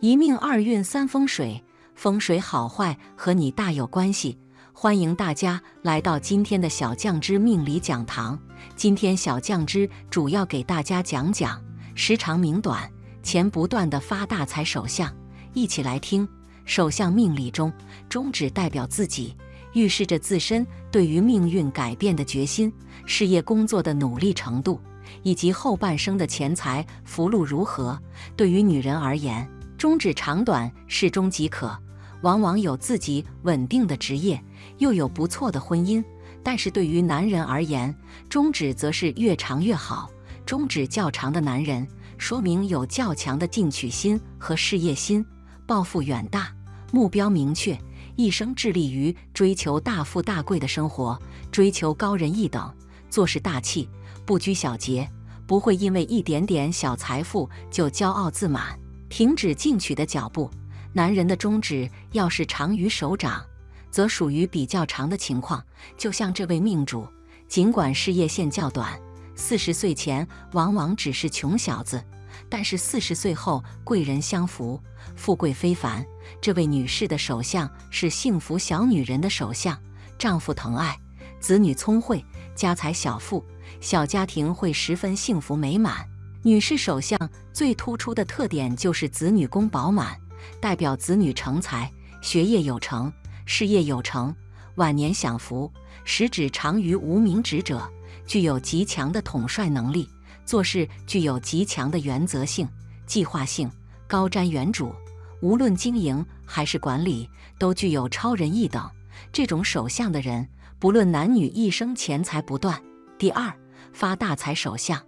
一命二运三风水，风水好坏和你大有关系。欢迎大家来到今天的小酱汁命理讲堂。今天小酱汁主要给大家讲讲时长命短、钱不断的发大财手相。一起来听。手相命理中，中指代表自己，预示着自身对于命运改变的决心，事业工作的努力程度，以及后半生的钱财福禄如何。对于女人而言，中指长短适中即可，往往有自己稳定的职业，又有不错的婚姻。但是对于男人而言，中指则是越长越好。中指较长的男人，说明有较强的进取心和事业心，抱负远大，目标明确，一生致力于追求大富大贵的生活，追求高人一等，做事大气，不拘小节，不会因为一点点小财富就骄傲自满，停止进取的脚步。男人的中指要是长于手掌，则属于比较长的情况。就像这位命主，尽管事业线较短，40岁前往往只是穷小子，但是40岁后贵人相扶，富贵非凡。这位女士的手相是幸福小女人的手相，丈夫疼爱，子女聪慧，家财小富，小家庭会十分幸福美满。女士手相最突出的特点就是子女宫饱满，代表子女成才，学业有成，事业有成，晚年享福。食指长于无名指者，具有极强的统帅能力，做事具有极强的原则性、计划性，高瞻远瞩，无论经营还是管理都具有超人一等。这种手相的人，不论男女，一生钱财不断。第二，发大财手相，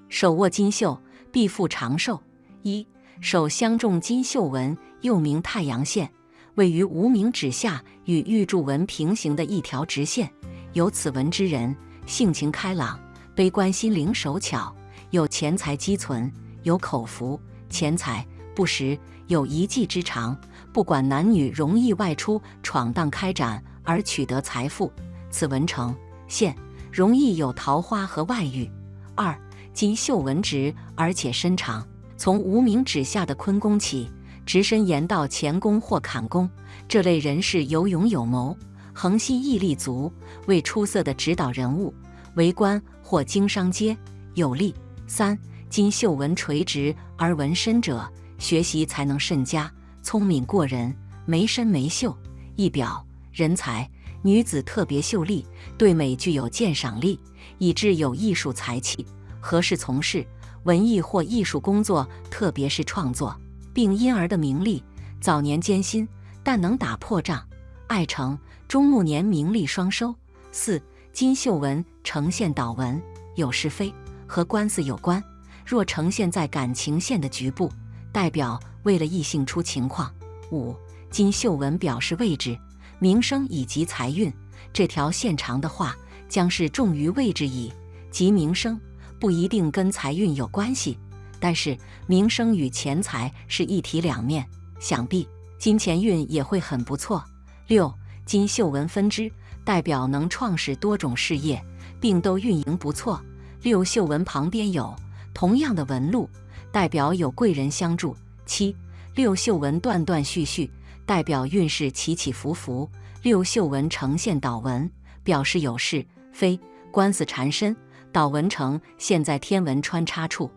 手握金绣，必富长寿。一，手相中金绣纹，又名太阳线，位于无名指下与玉柱纹平行的一条直线。有此纹之人，性情开朗，悲观心灵手巧，有钱财积存，有口福，钱财不时，有一技之长，不管男女，容易外出闯荡开展而取得财富。此纹成线，容易有桃花和外遇。二，金绣纹直而且身长，从无名指下的坤宫起，直伸延到乾宫或坎宫。这类人士有勇有谋，恒心毅力足，为出色的指导人物，为官或经商皆有利。三，金绣纹垂直而纹深者，学习才能甚佳，聪明过人，没身没秀，一表人才。女子特别秀丽，对美具有鉴赏力，以致有艺术才气，合适从事文艺或艺术工作，特别是创作，并因而的名利。早年艰辛，但能打破障碍成，中暮年名利双收。四，金绣纹呈现导纹，有是非，和官司有关。若呈现在感情线的局部，代表为了异性出情况。五，金绣纹表示位置、名声以及财运。这条线长的话，将是重于位置矣，即名声不一定跟财运有关系，但是名声与钱财是一体两面，想必金钱运也会很不错。六，金绣纹分支，代表能创始多种事业，并都运营不错。六绣纹旁边有同样的纹路，代表有贵人相助。七，六绣纹断断续续，代表运势起起伏伏。六绣纹呈现导纹，表示有是非、官司缠身。导纹呈现在天文穿插处，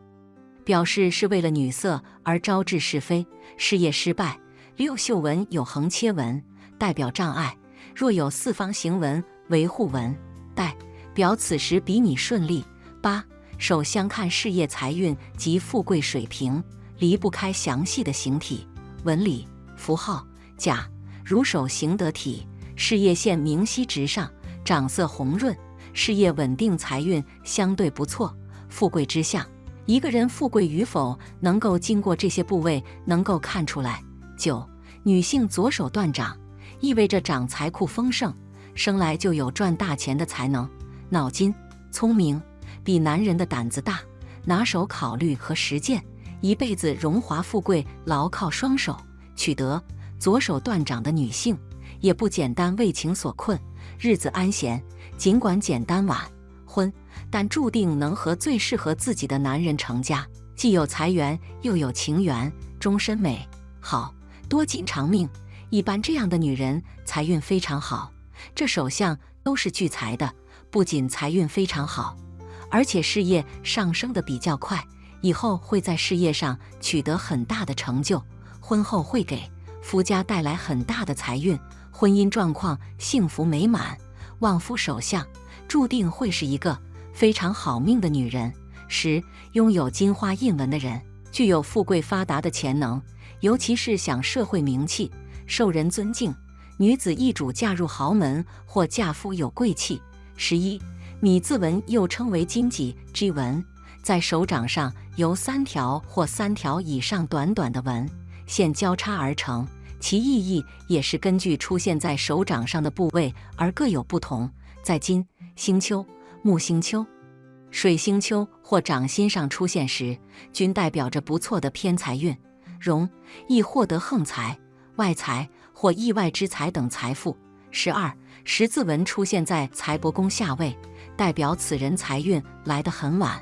表示是为了女色而招致是非，事业失败。六绣纹有横切纹，代表障碍。若有四方形纹、维护纹，代表此时比你顺利。八，手相看事业财运及富贵水平，离不开详细的形体、纹理、符号。甲，如手形得体，事业线明晰直上，长色红润，事业稳定，财运相对不错，富贵之相。一个人富贵与否，能够经过这些部位能够看出来。九，女性左手断掌，意味着长财库丰盛，生来就有赚大钱的才能，脑筋聪明，比男人的胆子大，拿手考虑和实践，一辈子荣华富贵牢靠双手取得。左手断掌的女性也不简单，为情所困，日子安闲，尽管简单晚婚，但注定能和最适合自己的男人成家，既有财源又有情缘，终身美。好，多金长命。一般这样的女人财运非常好，这首相都是聚财的，不仅财运非常好，而且事业上升的比较快，以后会在事业上取得很大的成就，婚后会给夫家带来很大的财运，婚姻状况幸福美满。旺夫首相注定会是一个非常好命的女人。10. 拥有金花印纹的人具有富贵发达的潜能，尤其是享社会名气，受人尊敬。女子易主嫁入豪门或嫁夫有贵气。11. 米字纹又称为金脊之纹，在手掌上由3条或3条以上短短的纹线交叉而成，其意义也是根据出现在手掌上的部位而各有不同。在金星丘、木星丘、水星丘或掌心上出现时，均代表着不错的偏财运，容易获得横财、外财或意外之财等财富。12. 十字纹出现在财帛宫下位，代表此人财运来得很晚，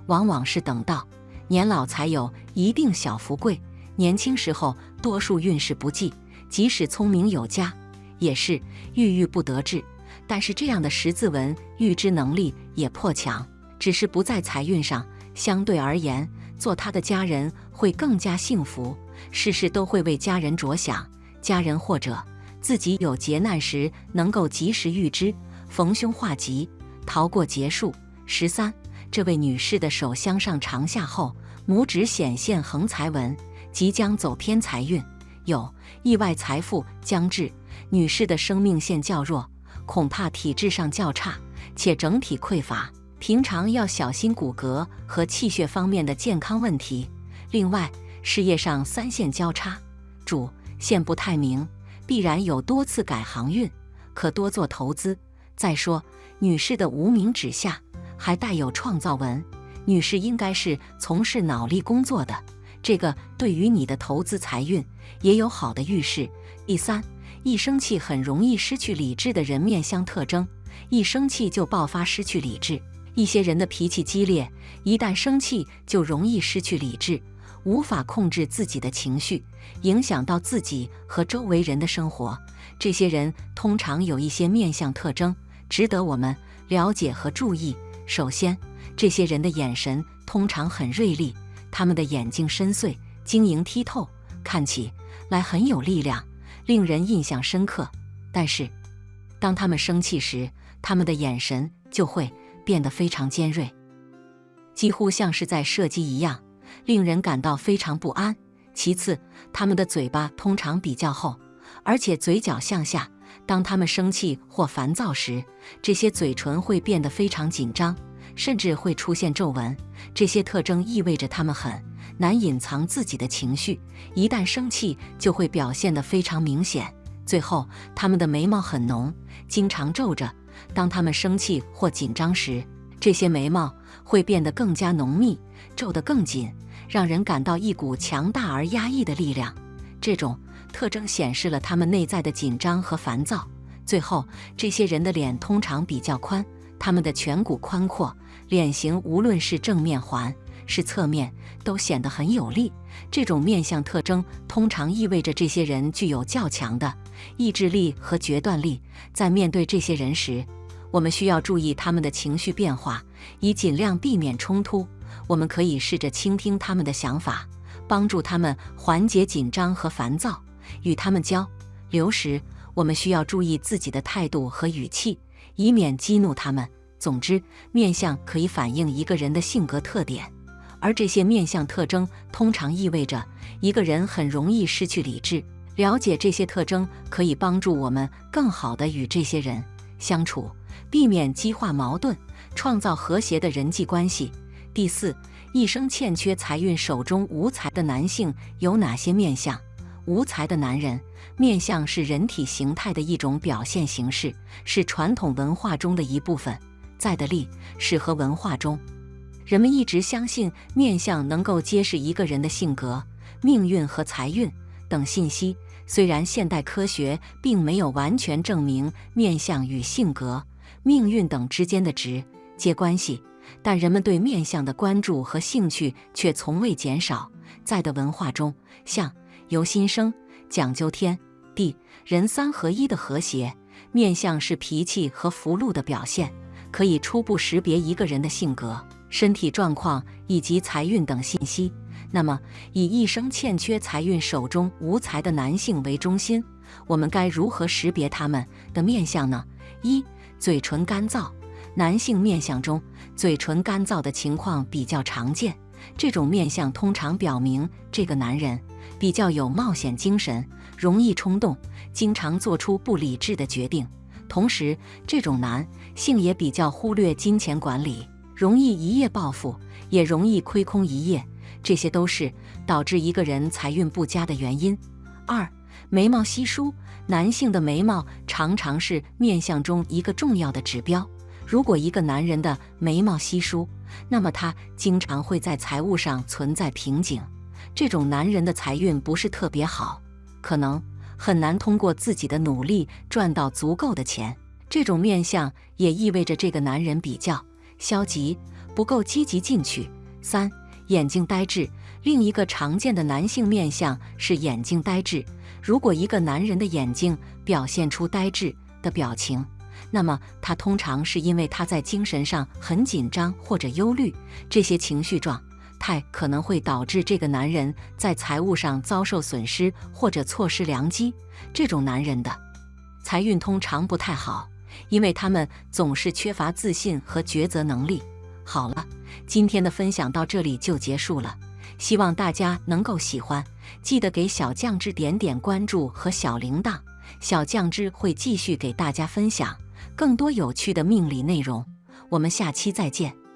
往往是等到年老才有一定小富贵，年轻时候多数运势不济，即使聪明有加，也是郁郁不得志。但是这样的十字纹预知能力也颇强，只是不在财运上，相对而言，做他的家人会更加幸福，事事都会为家人着想，家人或者自己有劫难时能够及时预知，逢凶化吉，逃过劫数。13. 这位女士的手向上长下后，拇指显现横财纹，即将走偏财运，有意外财富将至。女士的生命线较弱，恐怕体质上较差，且整体匮乏，平常要小心骨骼和气血方面的健康问题。另外，事业上3线交叉，主线不太明，必然有多次改行运，可多做投资。再说，女士的无名指下还带有创造纹，女士应该是从事脑力工作的，这个对于你的投资财运也有好的预示。第3，一生气很容易失去理智的人面相特征，一生气就爆发失去理智。一些人的脾气激烈，一旦生气就容易失去理智，无法控制自己的情绪，影响到自己和周围人的生活。这些人通常有一些面相特征，值得我们了解和注意。首先，这些人的眼神通常很锐利，他们的眼睛深邃、晶莹剔透，看起来很有力量，令人印象深刻。但是，当他们生气时，他们的眼神就会变得非常尖锐，几乎像是在射击一样，令人感到非常不安。其次，他们的嘴巴通常比较厚，而且嘴角向下。当他们生气或烦躁时，这些嘴唇会变得非常紧张，甚至会出现皱纹。这些特征意味着他们很难隐藏自己的情绪，一旦生气就会表现得非常明显。最后，他们的眉毛很浓，经常皱着。当他们生气或紧张时，这些眉毛会变得更加浓密，皱得更紧，让人感到一股强大而压抑的力量。这种特征显示了他们内在的紧张和烦躁。最后，这些人的脸通常比较宽，他们的颧骨宽阔，脸型无论是正面还是侧面都显得很有力。这种面相特征通常意味着这些人具有较强的意志力和决断力。在面对这些人时，我们需要注意他们的情绪变化，以尽量避免冲突。我们可以试着倾听他们的想法，帮助他们缓解紧张和烦躁。与他们交流时，我们需要注意自己的态度和语气，以免激怒他们。总之，面相可以反映一个人的性格特点，而这些面相特征通常意味着一个人很容易失去理智。了解这些特征可以帮助我们更好地与这些人相处，避免激化矛盾，创造和谐的人际关系。第4，一生欠缺财运，手中无财的男性有哪些面相？无财的男人，面相是人体形态的一种表现形式，是传统文化中的一部分。在的历史和文化中，人们一直相信面相能够揭示一个人的性格、命运和财运等信息。虽然现代科学并没有完全证明面相与性格、命运等之间的直接关系，但人们对面相的关注和兴趣却从未减少。在的文化中，像由心生，讲究天地人三合一的和谐。面相是脾气和福禄的表现，可以初步识别一个人的性格、身体状况以及财运等信息。那么，以一生欠缺财运、手中无财的男性为中心，我们该如何识别他们的面相呢？一、嘴唇干燥。男性面相中，嘴唇干燥的情况比较常见。这种面相通常表明这个男人比较有冒险精神，容易冲动，经常做出不理智的决定。同时，这种男性也比较忽略金钱管理，容易一夜暴富，也容易亏空一夜。这些都是导致一个人财运不佳的原因。二、眉毛稀疏。男性的眉毛常常是面相中一个重要的指标。如果一个男人的眉毛稀疏，那么他经常会在财务上存在瓶颈。这种男人的财运不是特别好，可能很难通过自己的努力赚到足够的钱。这种面相也意味着这个男人比较消极，不够积极进取。三、眼睛呆滞。另一个常见的男性面相是眼睛呆滞。如果一个男人的眼睛表现出呆滞的表情，那么他通常是因为他在精神上很紧张或者忧虑。这些情绪状态可能会导致这个男人在财务上遭受损失或者错失良机。这种男人的财运通常不太好，因为他们总是缺乏自信和抉择能力。好了，今天的分享到这里就结束了，希望大家能够喜欢，记得给小酱汁点点关注和小铃铛，小酱汁会继续给大家分享更多有趣的命理内容。我们下期再见。